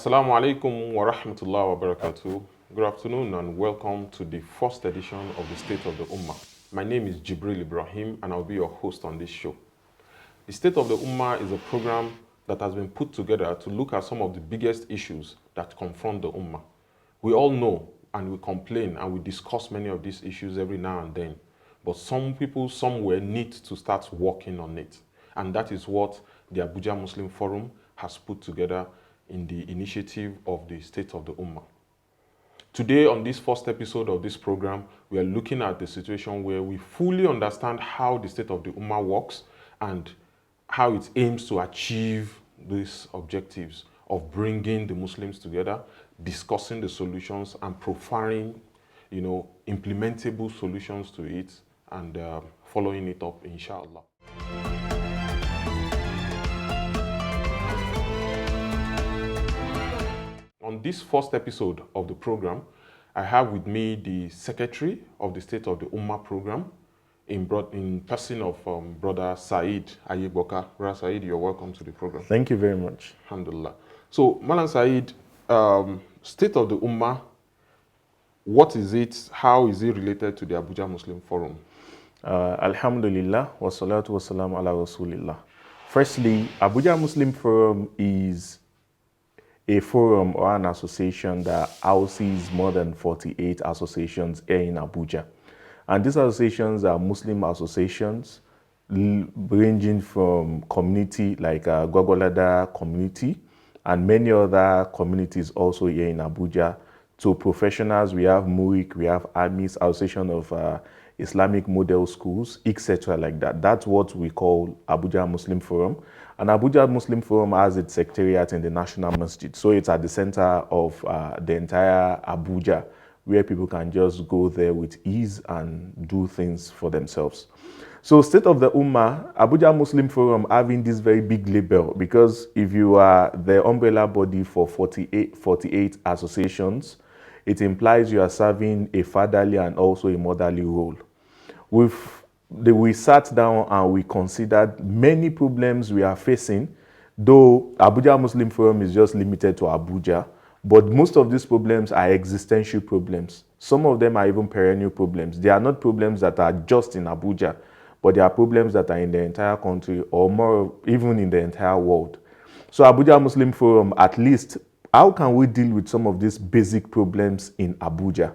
Assalamu alaikum wa rahmatullahi wa barakatuh. Good afternoon and welcome to the first edition of the State of the Ummah. My name is Jibril Ibrahim and I'll be your host on this show. The State of the Ummah is a program that has been put together to look at some of the biggest issues that confront the Ummah. We all know and we complain and we discuss many of these issues every now and then, but some people somewhere need to start working on it. And that is what the Abuja Muslim Forum has put together in the initiative of the State of the Ummah. Today, on this first episode of this program, we are looking at the situation where we fully understand how the State of the Ummah works and how it aims to achieve these objectives of bringing the Muslims together, discussing the solutions and profiling, implementable solutions to it and following it up, inshallah. On this first episode of the program, I have with me the Secretary of the State of the Ummah program in person of Brother Saheed Ayegboka. Brother Saheed, you're welcome to the program. Thank you very much. Alhamdulillah. So, Mallam Saheed, State of the Ummah, what is it? How is it related to the Abuja Muslim Forum? Alhamdulillah, wa salatu wa salam ala rasulillah. Firstly, Abuja Muslim Forum is a forum or an association that houses more than 48 associations here in Abuja. And these associations are Muslim associations ranging from community like Gwagwalada community and many other communities also here in Abuja. To professionals, we have MUIC, we have AMIS, Association of Islamic Model Schools, etc. like that. That's what we call Abuja Muslim Forum. And Abuja Muslim Forum has its secretariat in the National Masjid. So it's at the center of the entire Abuja, where people can just go there with ease and do things for themselves. So State of the Ummah, Abuja Muslim Forum having this very big label, because if you are the umbrella body for 48 associations, it implies you are serving a fatherly and also a motherly role. We sat down and we considered many problems we are facing, though Abuja Muslim Forum is just limited to Abuja, but most of these problems are existential problems. Some of them are even perennial problems. They are not problems that are just in Abuja, but they are problems that are in the entire country or more, even in the entire world. So Abuja Muslim Forum, at least, how can we deal with some of these basic problems in Abuja?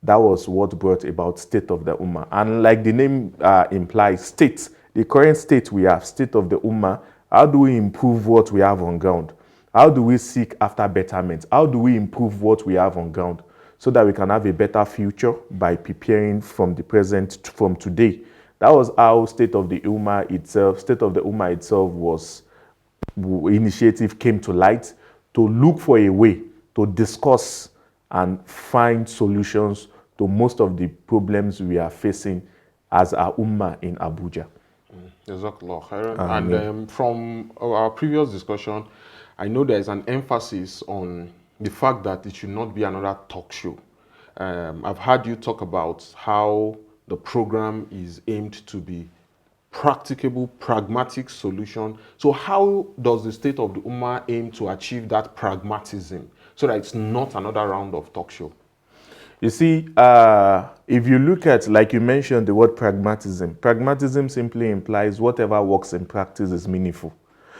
That was what brought about State of the Ummah. And like the name implies, state, the current state we have, State of the Ummah, how do we improve what we have on ground? How do we seek after betterment? How do we improve what we have on ground so that we can have a better future by preparing from the present, from today? That was how State of the Ummah itself was, initiative came to light, to look for a way to discuss and find solutions to most of the problems we are facing as a Ummah in Abuja. Jazakallah khairan. And from our previous discussion, I know there is an emphasis on the fact that it should not be another talk show. I've heard you talk about how the program is aimed to be practicable, pragmatic solution. So how does the State of the Ummah aim to achieve that pragmatism so that it's not another round of talk show? You see, if you look at, like you mentioned, the word pragmatism simply implies whatever works in practice is meaningful.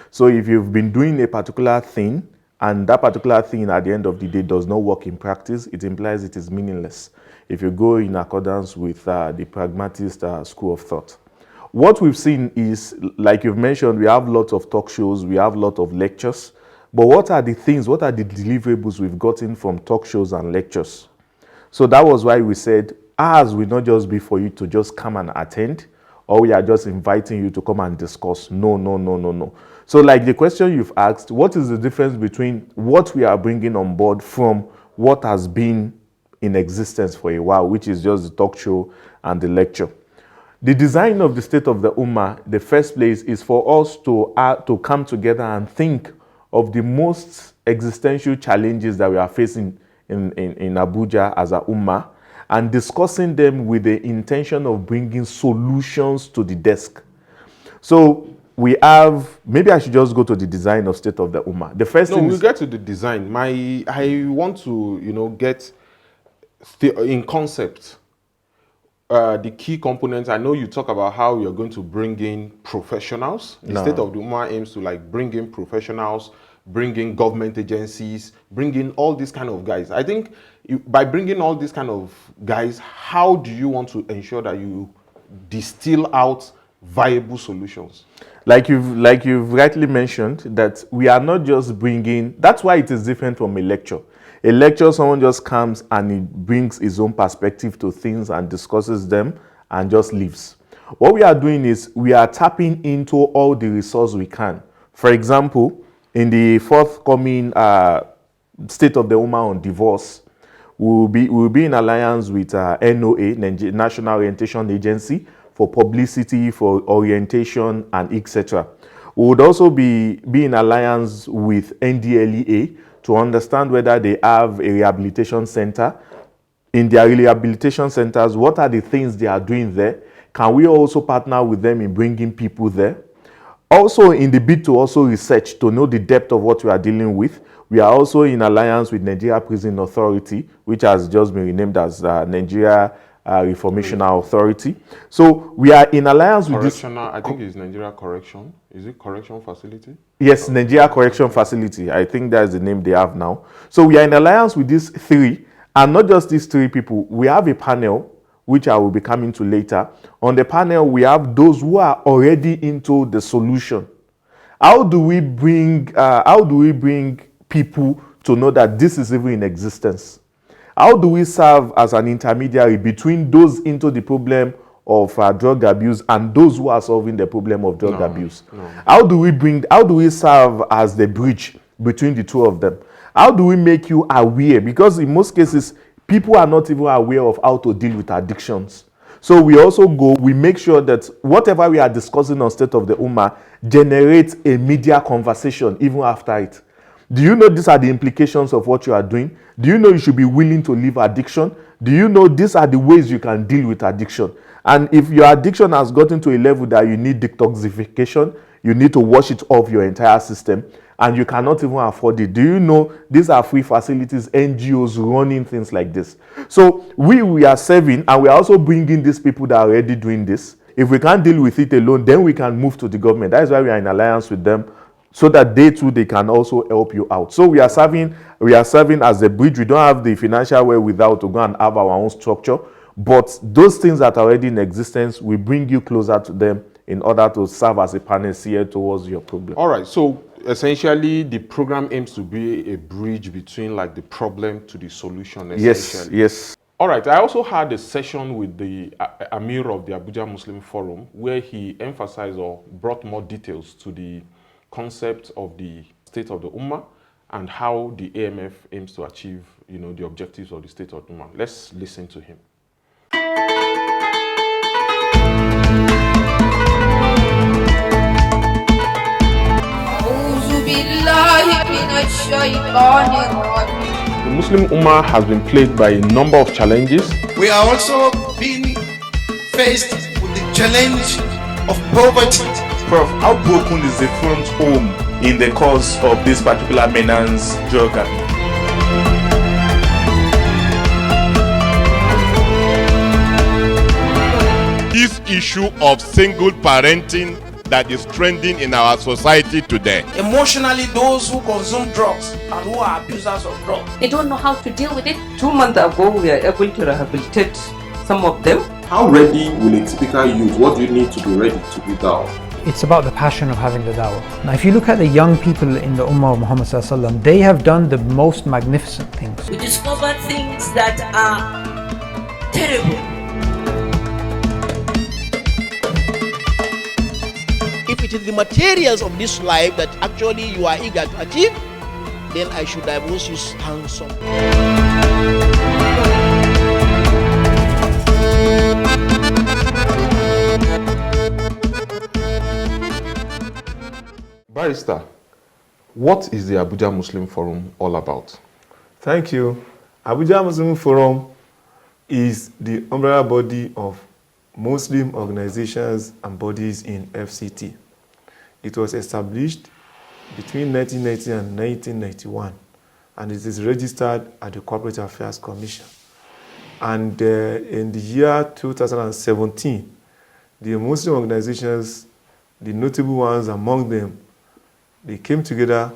So if you've been doing a particular thing and that particular thing at the end of the day does not work in practice, it implies it is meaningless if you go in accordance with the pragmatist school of thought. What we've seen is, like you've mentioned, we have lots of talk shows, we have lots of lectures, but what are the deliverables we've gotten from talk shows and lectures? So that was why we said, ours will not just be for you to just come and attend, or we are just inviting you to come and discuss. No. So like the question you've asked, what is the difference between what we are bringing on board from what has been in existence for a while, which is just the talk show and the lecture? The design of the State of the Ummah, the first place, is for us to come together and think of the most existential challenges that we are facing in Abuja as a Ummah, and discussing them with the intention of bringing solutions to the desk. So we have, maybe I should just go to the design of State of the Ummah. The first No, thing we'll is, get to the design. I want to, get in concept the key components. I know you talk about how you're going to bring in professionals. The State of the Ummah aims to like bring in professionals, bring in government agencies, bring in all these kind of guys. I think by bringing all these kind of guys, how do you want to ensure that you distill out viable solutions? like you've rightly mentioned, that we are not just bringing, that's why it is different from a lecture. A lecture, someone just comes and he brings his own perspective to things and discusses them and just leaves. What we are doing is we are tapping into all the resources we can. For example, in the forthcoming State of the Ummah on divorce, we'll be in alliance with NOA, National Orientation Agency, for publicity, for orientation, and etc. We would also be in alliance with NDLEA to understand whether they have a rehabilitation center. In their rehabilitation centers, what are the things they are doing there? Can we also partner with them in bringing people there? Also, in the bid to also research to know the depth of what we are dealing with, we are also in alliance with Nigeria Prison Authority, which has just been renamed as Nigeria Reformation Authority. So we are in alliance with this. I think it's Nigeria Correction. Is it Correction Facility? Yes, Nigeria Correction Facility. I think that's the name they have now. So we are in alliance with these three, and not just these three people. We have a panel, which I will be coming to later. On the panel, we have those who are already into the solution. How do we bring people to know that this is even in existence? How do we serve as an intermediary between those into the problem of drug abuse and those who are solving the problem of drug abuse? How do we serve as the bridge between the two of them? How do we make you aware? Because in most cases, people are not even aware of how to deal with addictions. So we make sure that whatever we are discussing on State of the Ummah generates a media conversation even after it. Do you know these are the implications of what you are doing? Do you know you should be willing to leave addiction? Do you know these are the ways you can deal with addiction? And if your addiction has gotten to a level that you need detoxification, you need to wash it off your entire system, and you cannot even afford it. Do you know these are free facilities, NGOs running things like this? So we are serving, and we are also bringing these people that are already doing this. If we can't deal with it alone, then we can move to the government. That is why we are in alliance with them, so that they can also help you out. So we are serving as a bridge. We don't have the financial wherewithal to go and have our own structure, but those things that are already in existence, we bring you closer to them in order to serve as a panacea towards your problem. All right, so essentially the program aims to be a bridge between like the problem to the solution. Yes. All right, I also had a session with the Amir of the Abuja Muslim Forum where he emphasized or brought more details to the concept of the State of the Ummah and how the AMF aims to achieve, the objectives of the State of the Ummah. Let's listen to him. The Muslim Ummah has been plagued by a number of challenges. We are also being faced with the challenge of poverty. Prof, how broken is the front home in the cause of this particular menace drug abuse? This issue of single parenting that is trending in our society today. Emotionally, those who consume drugs and who are abusers of drugs, they don't know how to deal with it. 2 months ago, we are able to rehabilitate some of them. How ready will a typical youth? What do you need to be ready to do dawah? It's about the passion of having the dawah. Now, if you look at the young people in the Ummah of Muhammad Sallallahu Alaihi Wasallam, they have done the most magnificent things. We discover things that are terrible. If it is the materials of this life that actually you are eager to achieve, then I should divorce you handsome. Barrister, what is the Abuja Muslim Forum all about? Thank you. Abuja Muslim Forum is the umbrella body of Muslim organizations and bodies in FCT. It was established between 1990 and 1991, and it is registered at the Corporate Affairs Commission. And in the year 2017, the Muslim organizations, the notable ones among them, they came together,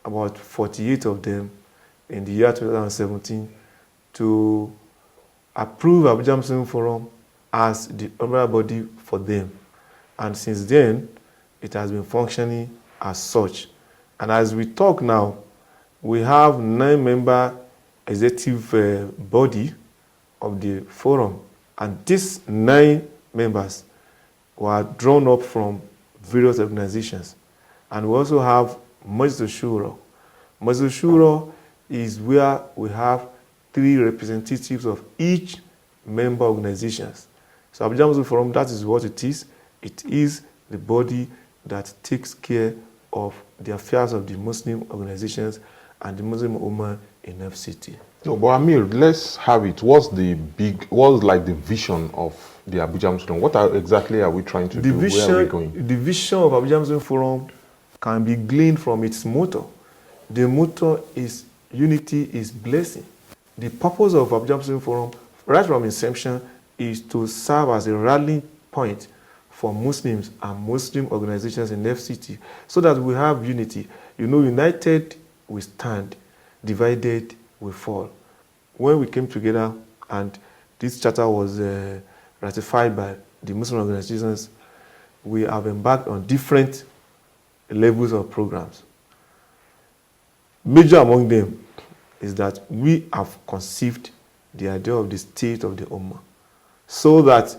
about 48 of them, in the year 2017 to approve Abuja Muslim Forum as the umbrella body for them. And since then, it has been functioning as such. And as we talk now, we have 9-member executive body of the forum. And these 9 members were drawn up from various organizations. And we also have Majlis Shura. Majlis Shura is where we have 3 representatives of each member organizations. So Abuja Muslim Forum, that is what it is. It is the body that takes care of the affairs of the Muslim organizations and the Muslim Ummah in FCT. No, but Amir, let's have it. What's like the vision of the Abuja Muslim? Exactly are we trying to do? Where are we going? The vision of Abuja Muslim Forum can be gleaned from its motto. The motto is unity is blessing. The purpose of Abuja Muslim Forum, right from inception, is to serve as a rallying point for Muslims and Muslim organizations in FCT so that we have unity. You know, united we stand, divided we fall. When we came together and this charter was ratified by the Muslim organizations, we have embarked on different levels of programs. Major among them is that we have conceived the idea of the state of the Ummah so that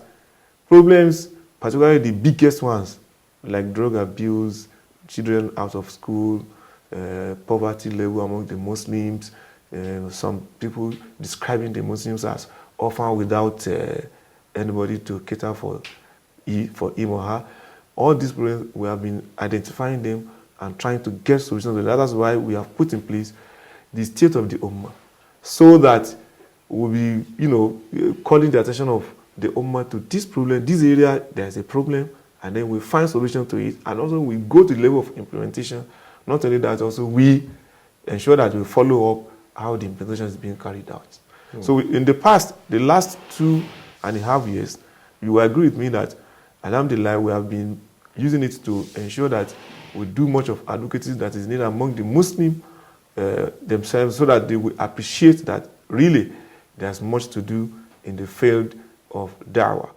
problems, particularly the biggest ones like drug abuse, children out of school, poverty level among the Muslims, some people describing the Muslims as orphan without anybody to cater for him or her. All these problems, we have been identifying them and trying to get solutions to that. That's why we have put in place the state of the Ummah, so that we'll be, calling the attention of the Ummah to this problem, this area, there's a problem, and then we find solution to it, and also we go to the level of implementation. Not only that, also we ensure that we follow up how the implementation is being carried out. So in the past, the last 2.5 years, you will agree with me that, alhamdulillah, we have been using it to ensure that we do much of advocacy that is needed among the Muslims themselves, so that they will appreciate that really there's much to do in the field of da'wah.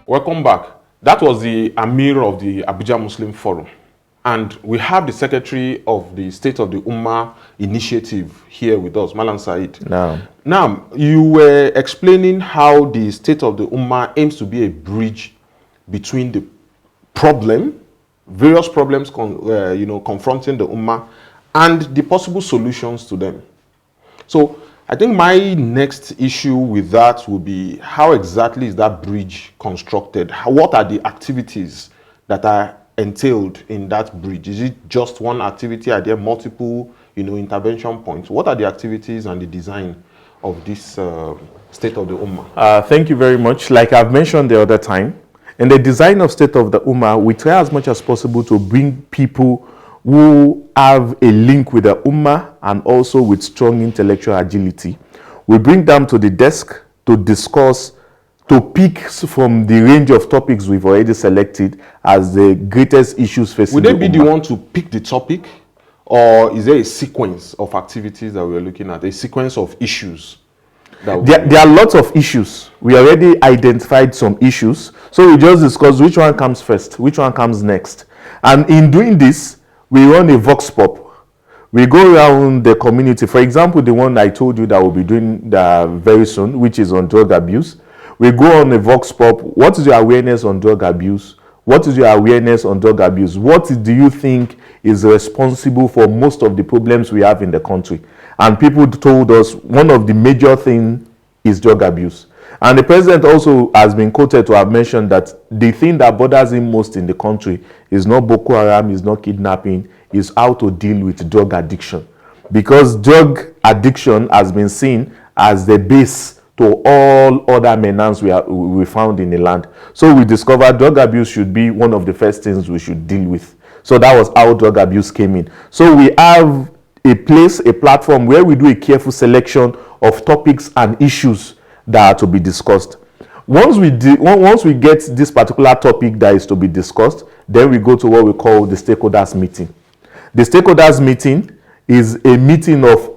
Welcome back. That was the Amir of the Abuja Muslim Forum. And we have the Secretary of the State of the Ummah Initiative here with us, Mallam Saheed. Now, you were explaining how the State of the Ummah aims to be a bridge between the various problems confronting the Ummah, and the possible solutions to them. So, I think my next issue with that will be, how exactly is that bridge constructed? What are the activities that are entailed in that bridge? Is it just one activity? Are there multiple, intervention points? What are the activities and the design of this State of the Ummah? Thank you very much. Like I've mentioned the other time, in the design of State of the Ummah, we try as much as possible to bring people who have a link with the Ummah and also with strong intellectual agility. We bring them to the desk to discuss, to pick from the range of topics we've already selected as the greatest issues facing Would the they be Ummah. the one to pick the topic, or is there a sequence of activities that we're looking at, a sequence of issues? There are lots of issues. We already identified some issues. So we just discuss which one comes first, which one comes next. And in doing this, we run a vox pop. We go around the community. For example, the one I told you that we'll be doing very soon, which is on drug abuse. We go on a vox pop. What is your awareness on drug abuse? What is your awareness on drug abuse? What do you think is responsible for most of the problems we have in the country? And people told us one of the major things is drug abuse. And the president also has been quoted to have mentioned that the thing that bothers him most in the country is not Boko Haram, is not kidnapping, is how to deal with drug addiction. because drug addiction has been seen as the base to all other menace we found in the land. So we discovered drug abuse should be one of the first things we should deal with. So that was how drug abuse came in. So we have a platform where we do a careful selection of topics and issues that are to be discussed. Once we get this particular topic that is to be discussed, then we go to what we call the stakeholders meeting. The stakeholders meeting is a meeting of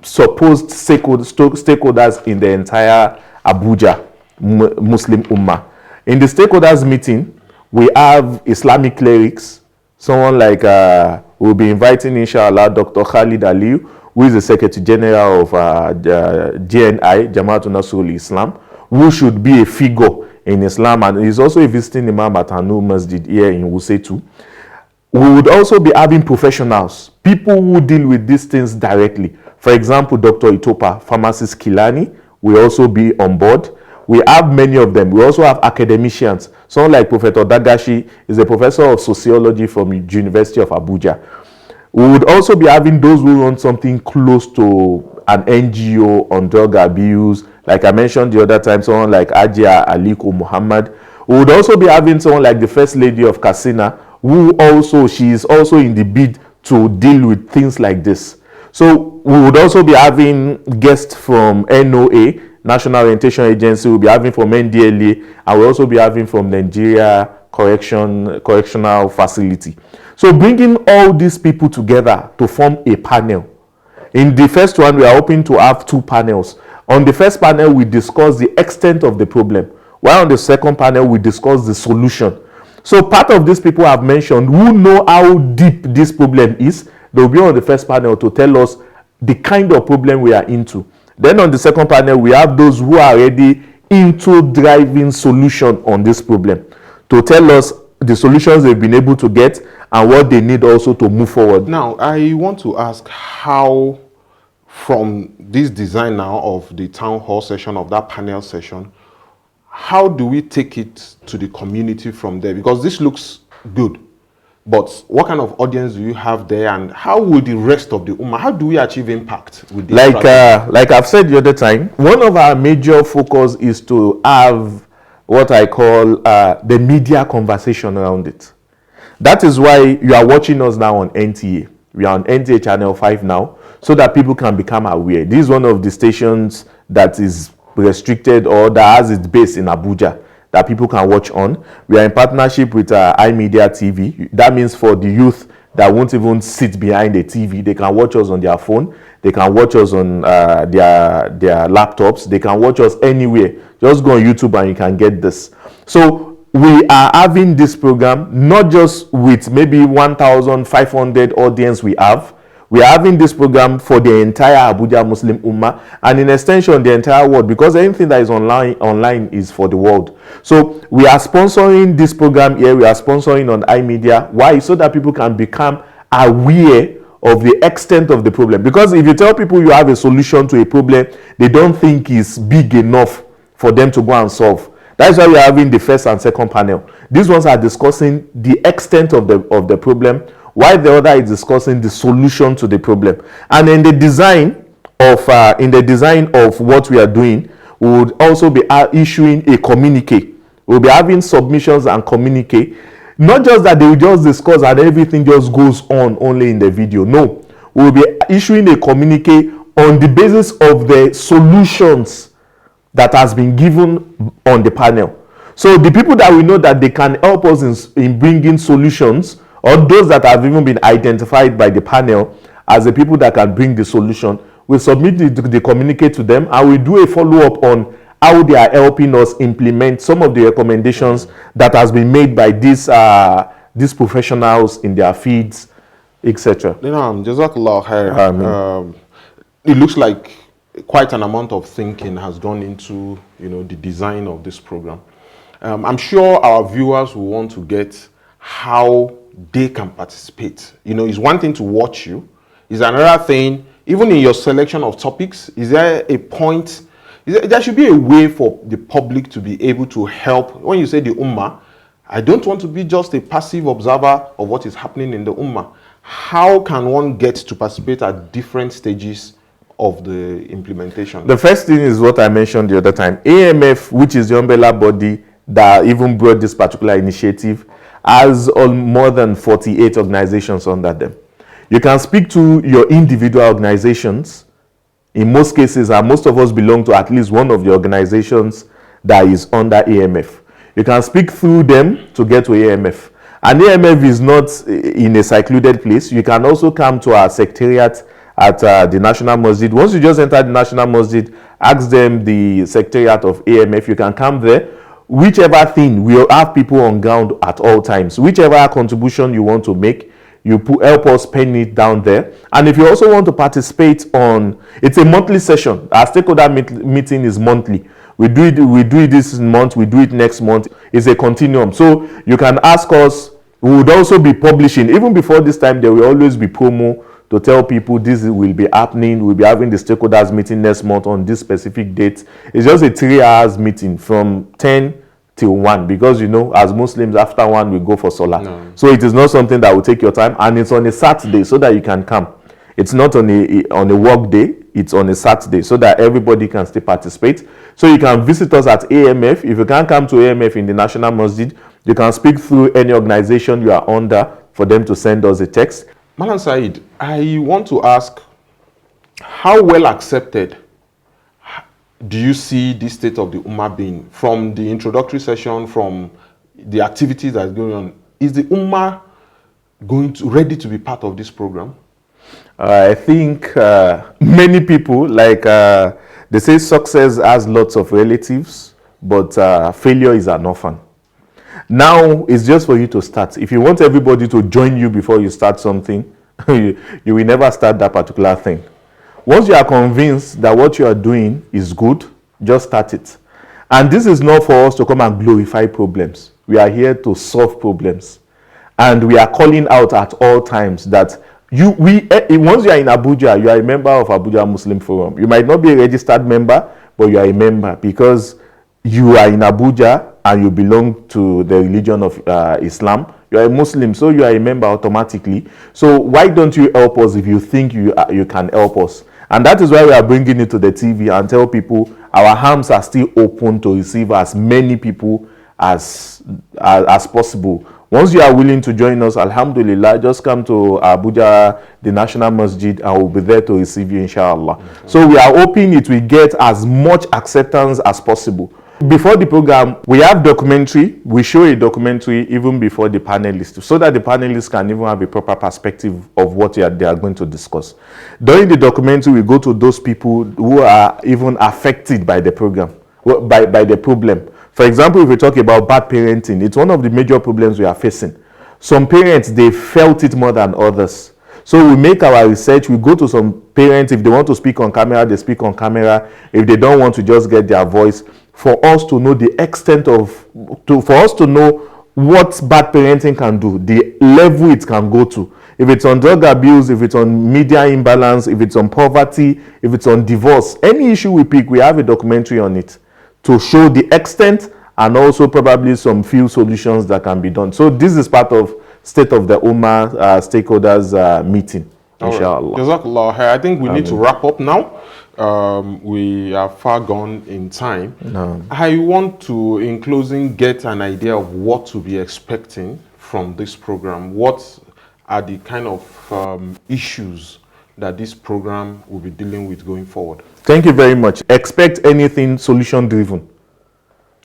supposed stakeholders in the entire Abuja Muslim Ummah. In the stakeholders meeting, we have Islamic clerics, someone like we'll be inviting, inshallah, Dr. Khalid Aliyu, who is the Secretary General of JNI, Jamaatul Nasrul Islam, who should be a figure in Islam, and he's also a visiting Imam at Anu Masjid here in Wusetu. We would also be having professionals, people who deal with these things directly. For example, Dr. Itopa, pharmacist Kilani, will also be on board. We have many of them. We also have academicians. Someone like Professor Dagashi is a professor of sociology from the University of Abuja. We would also be having those who run something close to an NGO on drug abuse. Like I mentioned the other time, someone like Ajia Aliko Muhammad. We would also be having someone like the First Lady of Katsina, she is also in the bid to deal with things like this. So we would also be having guests from NOA, National Orientation Agency. We'll be having from NDLA, and we'll also be having from Nigeria Correctional Facility. So bringing all these people together to form a panel. In the first one, we are hoping to have 2 panels. On the first panel, we discuss the extent of the problem, while on the second panel, we discuss the solution. So part of these people I've mentioned who know how deep this problem is, they'll be on the first panel to tell us the kind of problem we are into. Then on the second panel, we have those who are already into driving solution on this problem to tell us the solutions they've been able to get and what they need also to move forward. Now, I want to ask how, from this design now of the town hall session, of that panel session, how do we take it to the community from there? Because this looks good, but what kind of audience do you have there, and how will the rest of the Ummah, how do we achieve impact with this? Like I've said the other time, one of our major focus is to have what I call the media conversation around it. That is why you are watching us now on NTA. We are on NTA Channel 5 now, so that people can become aware. This is one of the stations that is restricted or that has its base in Abuja that people can watch on. We are in partnership with iMedia TV. That means for the youth that won't even sit behind the TV, they can watch us on their phone, they can watch us on their laptops, they can watch us anywhere. Just go on YouTube and you can get this. So we are having this program not just with maybe 1,500 audience we have. We are having this program for the entire Abuja Muslim Ummah, and in extension the entire world, because anything that is online is for the world. So we are sponsoring this program here. We are sponsoring on iMedia. Why? So that people can become aware of the extent of the problem. Because if you tell people you have a solution to a problem, they don't think it's big enough for them to go and solve. That's why we are having the first and second panel. These ones are discussing the extent of the problem, while the other is discussing the solution to the problem. And in the design of what we are doing, we would also be issuing a communique. We'll be having submissions and communique. Not just that they will just discuss and everything just goes on only in the video. No, we'll be issuing a communique on the basis of the solutions that has been given on the panel. So the people that we know that they can help us in bringing solutions, or those that have even been identified by the panel as the people that can bring the solution, we submit the communique to them, and we do a follow-up on how they are helping us implement some of the recommendations that has been made by these professionals in their feeds, etc. Jazakallah khair. It looks like quite an amount of thinking has gone into the design of this program. I'm sure our viewers will want to get how they can participate. It's one thing to watch you. It's another thing, even in your selection of topics, is there a point, there should be a way for the public to be able to help. When you say the Ummah, I don't want to be just a passive observer of what is happening in the Ummah. how can one get to participate at different stages of the implementation? The first thing is what I mentioned the other time. AMF, which is the umbrella body that even brought this particular initiative, has more than 48 organizations under them. You can speak to your individual organizations. In most cases, and most of us belong to at least one of the organizations that is under AMF. You can speak through them to get to AMF. And AMF is not in a secluded place. You can also come to our secretariat at the National Masjid. Once you just enter the National Masjid, ask them the secretariat of AMF. You can come there. Whichever thing, we'll have people on ground at all times. Whichever contribution you want to make, help us pen it down there. And if you also want to participate it's a monthly session. Our stakeholder meeting is monthly. We do it this month, we do it next month. It's a continuum. So you can ask us. We would also be publishing, even before this time, there will always be promo to tell people this will be happening. We'll be having the stakeholders meeting next month on this specific date. It's just a 3 hours meeting from 10 till 1, because as Muslims, after 1 we go for Salah. No. So it is not something that will take your time, and it's on a Saturday so that you can come. It's not on a work day, it's on a Saturday so that everybody can still participate. So you can visit us at AMF. If you can't come to AMF in the National Masjid, you can speak through any organization you are under for them to send us a text. Mallam Saheed, I want to ask, how well accepted do you see this state of the Ummah being from the introductory session, from the activities that are going on? Is the Ummah ready to be part of this program? I think many people, they say success has lots of relatives, but failure is an orphan. Now, it's just for you to start. If you want everybody to join you before you start something, you will never start that particular thing. Once you are convinced that what you are doing is good, just start it. And this is not for us to come and glorify problems. We are here to solve problems. And we are calling out at all times that once you are in Abuja, you are a member of Abuja Muslim Forum. You might not be a registered member, but you are a member because you are in Abuja and you belong to the religion of Islam. You are a Muslim, so you are a member automatically. So why don't you help us if you think you can help us? And that is why we are bringing it to the TV and tell people our arms are still open to receive as many people as possible. Once you are willing to join us, alhamdulillah, just come to Abuja, the National Masjid, and we'll be there to receive you, inshallah. Okay. So we are hoping it will get as much acceptance as possible. Before the program, we have documentary. We show a documentary even before the panelists, so that the panelists can even have a proper perspective of what they are going to discuss. During the documentary, we go to those people who are even affected by the program, by the problem. For example, if we talk about bad parenting, it's one of the major problems we are facing. Some parents, they felt it more than others. So we make our research, we go to some parents, if they want to speak on camera, they speak on camera. If they don't want to just get their voice, for us to know the extent for us to know what bad parenting can do, the level it can go to. If it's on drug abuse, if it's on media imbalance, if it's on poverty, if it's on divorce, any issue we pick, we have a documentary on it to show the extent and also probably some few solutions that can be done. So this is part of State of the Ummah stakeholders meeting, inshallah. Jazakallah. I think we need to wrap up now. We are far gone in time. No. I want to, in closing, get an idea of what to be expecting from this program. What are the kind of issues that this program will be dealing with going forward? Thank you very much. Expect anything solution-driven.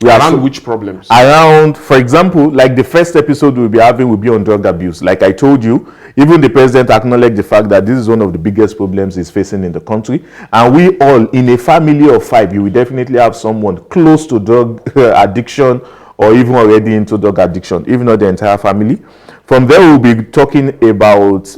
Around which problems? Around, for example, like the first episode we'll be having will be on drug abuse. Like I told you, even the president acknowledged the fact that this is one of the biggest problems he's facing in the country. And we all, in a family of 5, you will definitely have someone close to drug addiction or even already into drug addiction, if not the entire family. From there, we'll be talking about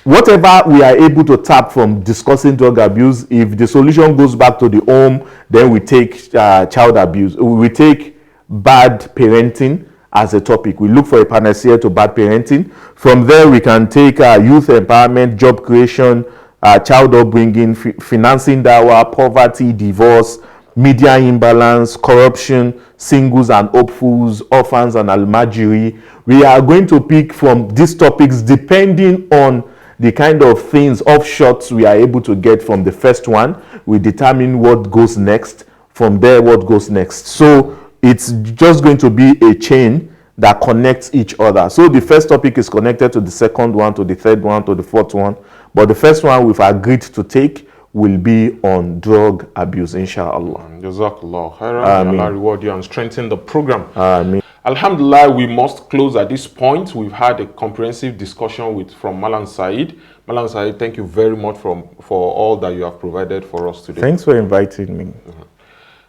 whatever we are able to tap from discussing drug abuse. If the solution goes back to the home, then we take child abuse. We take bad parenting as a topic. We look for a panacea to bad parenting. From there, we can take youth empowerment, job creation, child upbringing, financing dawah, poverty, divorce, media imbalance, corruption, singles and hopefuls, orphans and almajiri. We are going to pick from these topics depending on the kind of things, offshots we are able to get from the first one. We determine what goes next. From there, what goes next. So it's just going to be a chain that connects each other. So the first topic is connected to the second one, to the third one, to the fourth one. But the first one we've agreed to take will be on drug abuse, inshallah. Jazakallah khairan. Allah reward you and strengthen the program. Ameen. Alhamdulillah, we must close at this point. We've had a comprehensive discussion from Mallam Saheed. Mallam Saheed, thank you very much for all that you have provided for us today. Thanks for inviting me.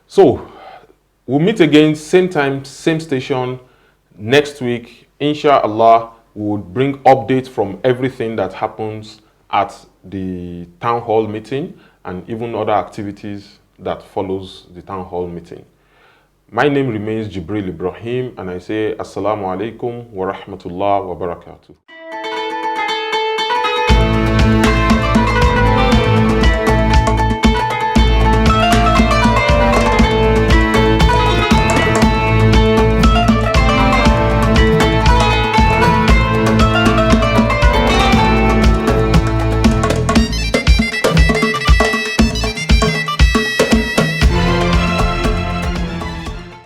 So, we'll meet again, same time, same station, next week. Inshallah, we will bring updates from everything that happens at the town hall meeting and even other activities that follows the town hall meeting. My name remains Jibril Ibrahim, and I say Assalamu alaikum wa rahmatullah wa barakatuh.